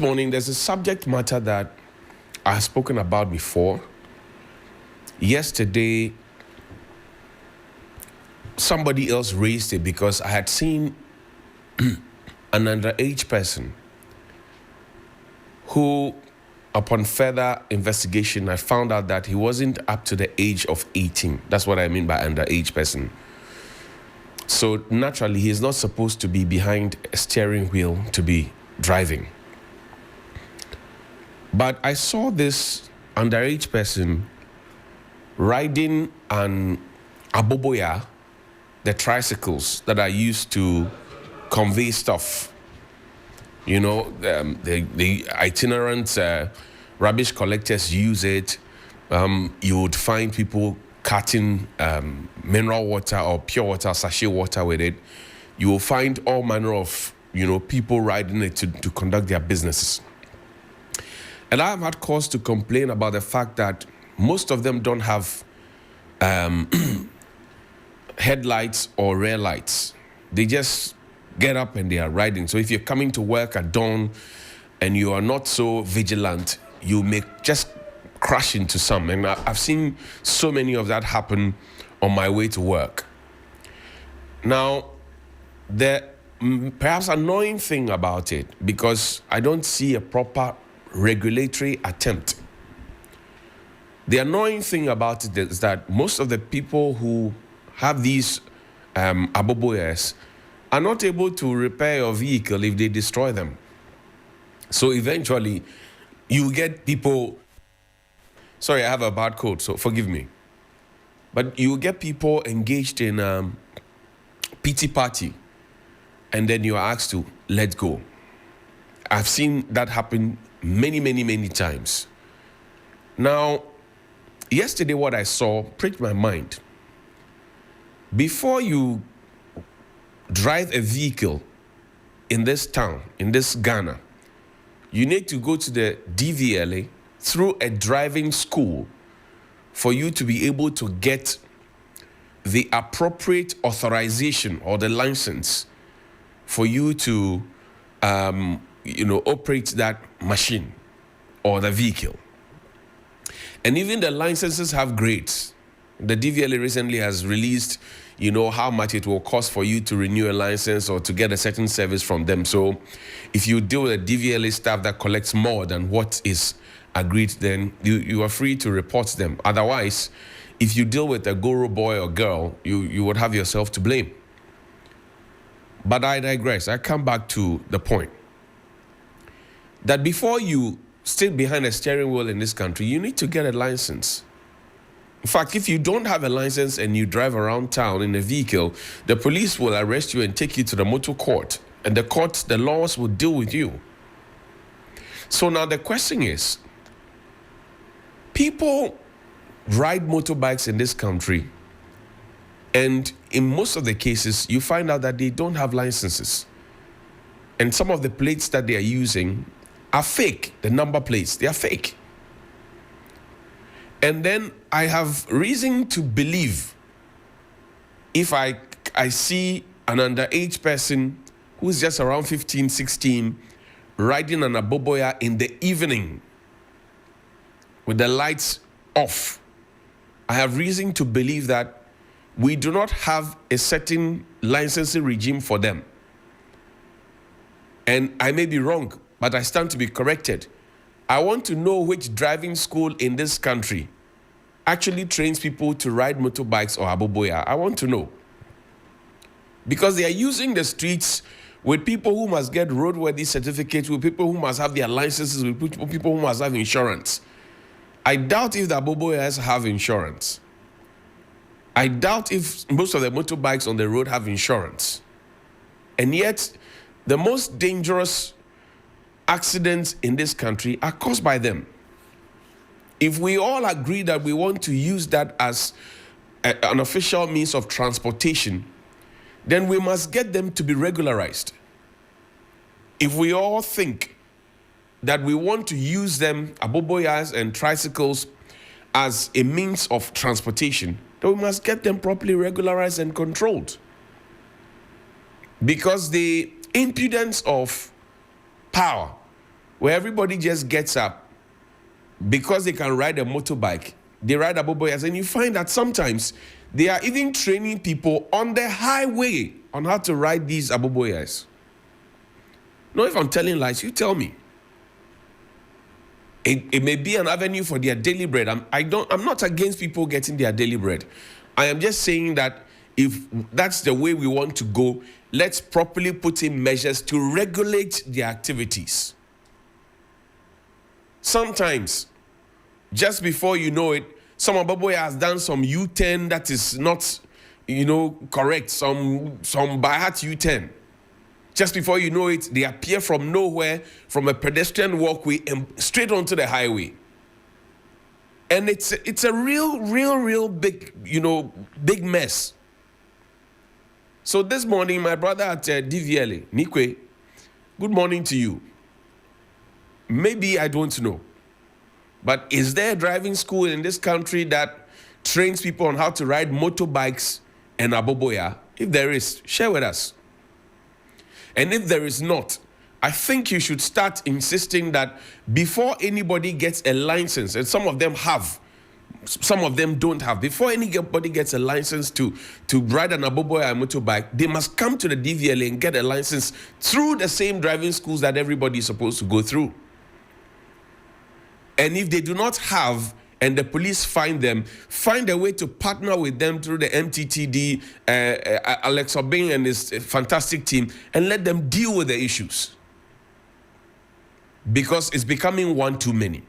This morning, there's a subject matter that I've spoken about before. Yesterday, somebody else raised it because I had seen an underage person who, upon further investigation, I found out that he wasn't up to the age of 18. That's what I mean by underage person. So naturally, he is not supposed to be behind a steering wheel to be driving. But I saw this underage person riding an Aboboyaa, the tricycles that are used to convey stuff. You know, the itinerant rubbish collectors use it. You would find people cutting mineral water or pure water, sachet water with it. You will find all manner of, people riding it to conduct their businesses. And I have had cause to complain about the fact that most of them don't have headlights or rear lights. They just get up and they are riding. So if you're coming to work at dawn and you are not so vigilant, you may just crash into some. And I've seen so many of that happen on my way to work. Now, the perhaps annoying thing about it, because I don't see a proper regulatory attempt. The annoying thing about it is that most of the people who have these Aboboyas are not able to repair your vehicle if they destroy them. So eventually, you get people, sorry, I have a bad cold, so forgive me. But you get people engaged in pity party, and then you are asked to let go. I've seen that happen many times. Now, yesterday what I saw pricked my mind. Before you drive a vehicle in this town, in this Ghana, you need to go to the DVLA through a driving school for you to be able to get the appropriate authorization or the license for you to operate that machine or the vehicle. And even the licenses have grades. The DVLA recently has released, how much it will cost for you to renew a license or to get a certain service from them. So if you deal with a DVLA staff that collects more than what is agreed, then you are free to report them. Otherwise, if you deal with a guru boy or girl, you would have yourself to blame. But I digress. I come back to the point that before you sit behind a steering wheel in this country, you need to get a license. In fact, if you don't have a license and you drive around town in a vehicle, the police will arrest you and take you to the motor court. And the laws will deal with you. So now the question is, people ride motorbikes in this country, and in most of the cases, you find out that they don't have licenses. And some of the plates that they are using are fake. The number plates, they are fake. And then I have reason to believe, if I see an underage person who's just around 15, 16, riding an Aboboyaa in the evening with the lights off, I have reason to believe that we do not have a certain licensing regime for them. And I may be wrong, but I stand to be corrected. I want to know which driving school in this country actually trains people to ride motorbikes or Aboboyaa. I want to know. Because they are using the streets with people who must get roadworthy certificates, with people who must have their licenses, with people who must have insurance. I doubt if the Aboboyaas have insurance. I doubt if most of the motorbikes on the road have insurance. And yet, the most dangerous accidents in this country are caused by them. If we all agree that we want to use that as an official means of transportation, then we must get them to be regularized. If we all think that we want to use them, Aboboyaas and tricycles, as a means of transportation, then we must get them properly regularized and controlled. Because the impudence of power where everybody just gets up because they can ride a motorbike. They ride Aboboyas, and you find that sometimes they are even training people on the highway on how to ride these Aboboyas. No, if I'm telling lies, you tell me. It may be an avenue for their daily bread. I'm not against people getting their daily bread. I am just saying that if that's the way we want to go, let's properly put in measures to regulate their activities. Sometimes, just before you know it, some Aboboya has done some U-turn that is not, correct. Some by heart U-turn. Just before you know it, they appear from nowhere, from a pedestrian walkway and straight onto the highway. And it's a real big, big mess. So this morning, my brother at DVLA, Nikwe, good morning to you. Maybe I don't know, but is there a driving school in this country that trains people on how to ride motorbikes and Aboboya? If there is, share with us. And if there is not, I think you should start insisting that before anybody gets a license, and some of them have, some of them don't have, before anybody gets a license to ride an Aboboya motorbike, they must come to the DVLA and get a license through the same driving schools that everybody is supposed to go through. And if they do not have, and the police find them, find a way to partner with them through the MTTD, Alex Obeng and his fantastic team, and let them deal with the issues. Because it's becoming one too many.